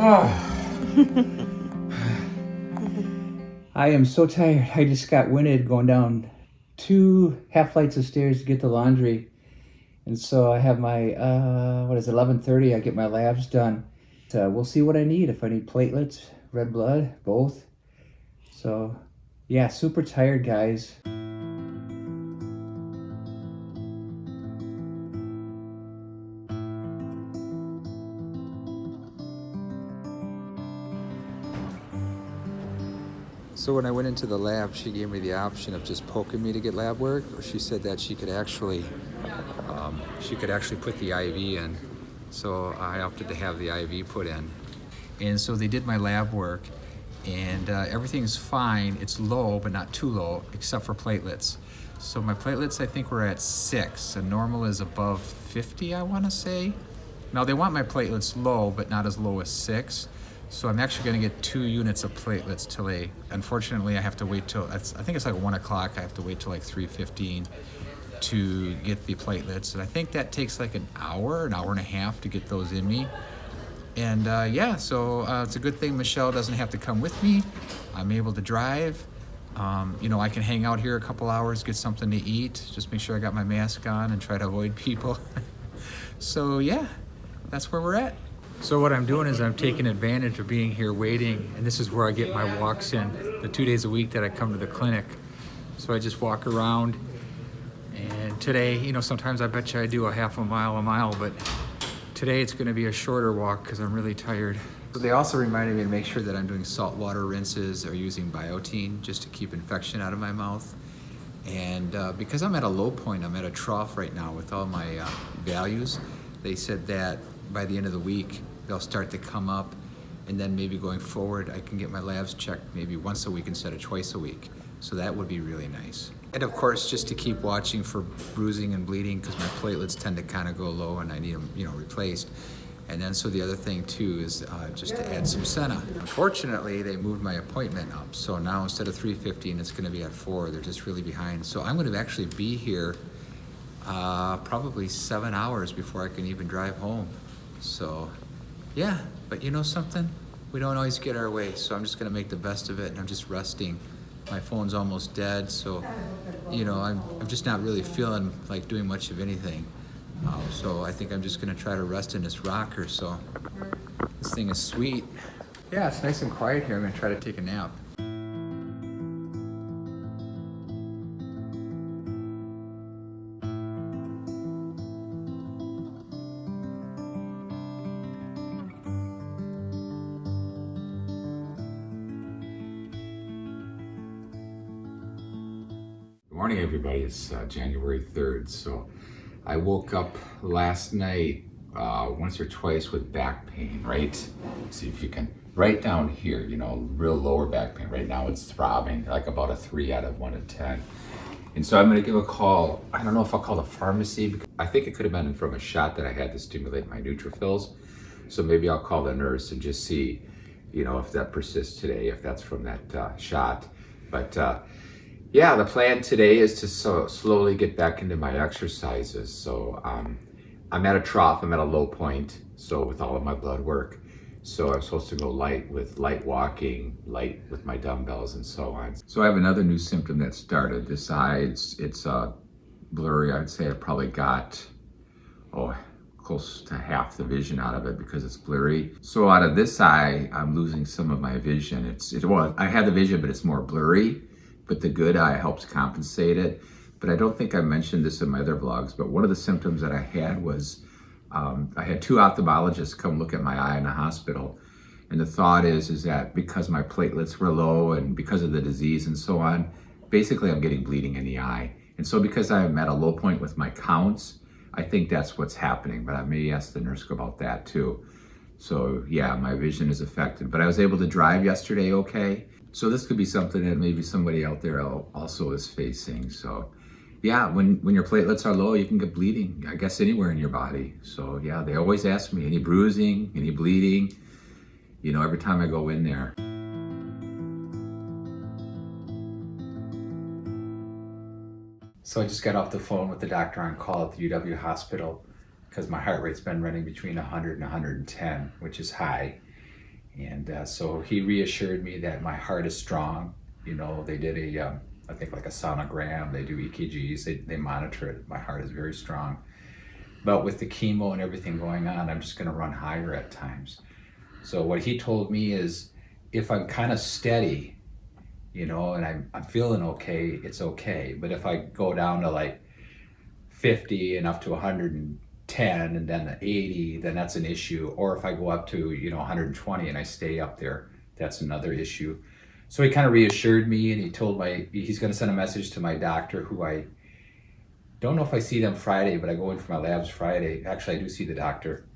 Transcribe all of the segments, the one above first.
I am so tired. I just got winded going down 2 half flights of stairs to get the laundry. And so I have my, 11:30, I get my labs done. We'll see what I need, if I need platelets, red blood, both. So yeah, super tired, guys. So when I went into the lab, she gave me the option of just poking me to get lab work, or she said that she could actually put the IV in. So I opted to have the IV put in. And so they did my lab work, and everything's fine. It's low, but not too low, except for platelets. So my platelets, I think, were at 6, and normal is above 50, I want to say. Now they want my platelets low, but not as low as 6. So I'm actually going to get 2 units of platelets till unfortunately I have to wait till, I think it's like 1 o'clock. I have to wait till like 3:15 to get the platelets. And I think that takes like an hour and a half to get those in me. And so it's a good thing Michelle doesn't have to come with me. I'm able to drive. I can hang out here a couple hours, get something to eat, just make sure I got my mask on and try to avoid people. So yeah, that's where we're at. So what I'm doing is I'm taking advantage of being here waiting, and this is where I get my walks in, the 2 days a week that I come to the clinic. So I just walk around, and today, sometimes I bet you I do a half a mile, but today it's gonna be a shorter walk because I'm really tired. So they also reminded me to make sure that I'm doing saltwater rinses or using biotin just to keep infection out of my mouth. And because I'm at a low point, I'm at a trough right now with all my values, they said that by the end of the week, they'll start to come up, and then maybe going forward, I can get my labs checked maybe once a week instead of twice a week. So that would be really nice. And of course, just to keep watching for bruising and bleeding, because my platelets tend to kind of go low and I need them, replaced. And then so the other thing too is just to add some senna. Unfortunately, they moved my appointment up. So now instead of 3:15, it's gonna be at 4. They're just really behind. So I'm gonna actually be here probably 7 hours before I can even drive home. So yeah, but you know something? We don't always get our way, so I'm just gonna make the best of it, and I'm just resting. My phone's almost dead, so I'm just not really feeling like doing much of anything. So I think I'm just gonna try to rest in this rocker. So this thing is sweet. Yeah, it's nice and quiet here. I'm gonna try to take a nap. Good morning, everybody. It's January 3rd. So I woke up last night once or twice with back pain, right? See if you can, right down here, real lower back pain. Right now it's throbbing, like about a 3 out of 1 to 10. And so I'm going to give a call. I don't know if I'll call the pharmacy, because I think it could have been from a shot that I had to stimulate my neutrophils. So maybe I'll call the nurse and just see, if that persists today, if that's from that shot. But yeah, the plan today is to slowly get back into my exercises. So I'm at a trough, I'm at a low point, so with all of my blood work. So I'm supposed to go light with light walking, light with my dumbbells and so on. So I have another new symptom that started. This eye, it's blurry. I'd say I probably got, close to half the vision out of it because it's blurry. So out of this eye, I'm losing some of my vision. Well, I have the vision, but it's more blurry. But the good eye helps compensate it. But I don't think I mentioned this in my other vlogs, but one of the symptoms that I had was, I had 2 ophthalmologists come look at my eye in the hospital. And the thought is that because my platelets were low and because of the disease and so on, basically I'm getting bleeding in the eye. And so because I'm at a low point with my counts, I think that's what's happening, but I may ask the nurse about that too. So yeah, my vision is affected, but I was able to drive yesterday okay. So this could be something that maybe somebody out there also is facing. So yeah, when your platelets are low, you can get bleeding, I guess, anywhere in your body. So yeah, they always ask me, any bruising, any bleeding, every time I go in there. So I just got off the phone with the doctor on call at the UW hospital because my heart rate's been running between 100 and 110, which is high. And so he reassured me that my heart is strong. You know, they did I think like a sonogram, they do EKGs, they monitor it. My heart is very strong. But with the chemo and everything going on, I'm just gonna run higher at times. So what he told me is if I'm kind of steady, you know, and I'm feeling okay, it's okay. But if I go down to like 50 and up to 110 and then the 80, then that's an issue. Or if I go up to, you know, 120 and I stay up there, that's another issue. So he kind of reassured me, and he told he's going to send a message to my doctor, who I don't know if I see them Friday, but I go in for my labs Friday. Actually, I do see the doctor,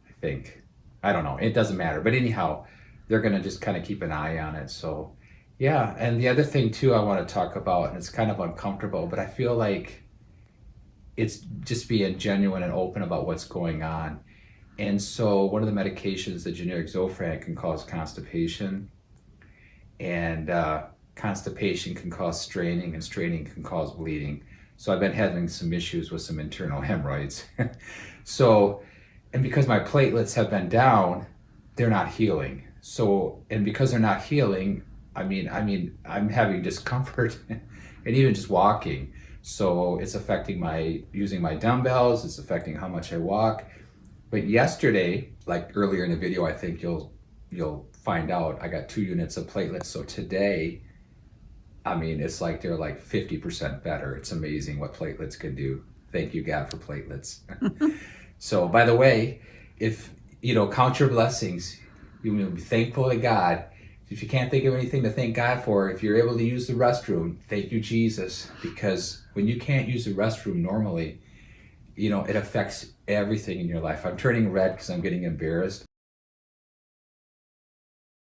I think. I don't know. It doesn't matter. But anyhow, they're going to just kind of keep an eye on it. So yeah. And the other thing too I want to talk about, and it's kind of uncomfortable, but I feel like it's just being genuine and open about what's going on. And so one of the medications, the generic Zofran, can cause constipation, and constipation can cause straining, and straining can cause bleeding. So I've been having some issues with some internal hemorrhoids. So, and because my platelets have been down, they're not healing. So, and because they're not healing, I'm having discomfort and even just walking. So it's affecting using my dumbbells, it's affecting how much I walk. But yesterday, like earlier in the video, I think you'll find out, I got 2 units of platelets. So today, it's like they're like 50% better. It's amazing what platelets can do. Thank you, God, for platelets. So, by the way, if, count your blessings. You will be thankful to God. If you can't think of anything to thank God for, if you're able to use the restroom, thank you, Jesus. Because when you can't use the restroom normally, it affects everything in your life. I'm turning red because I'm getting embarrassed.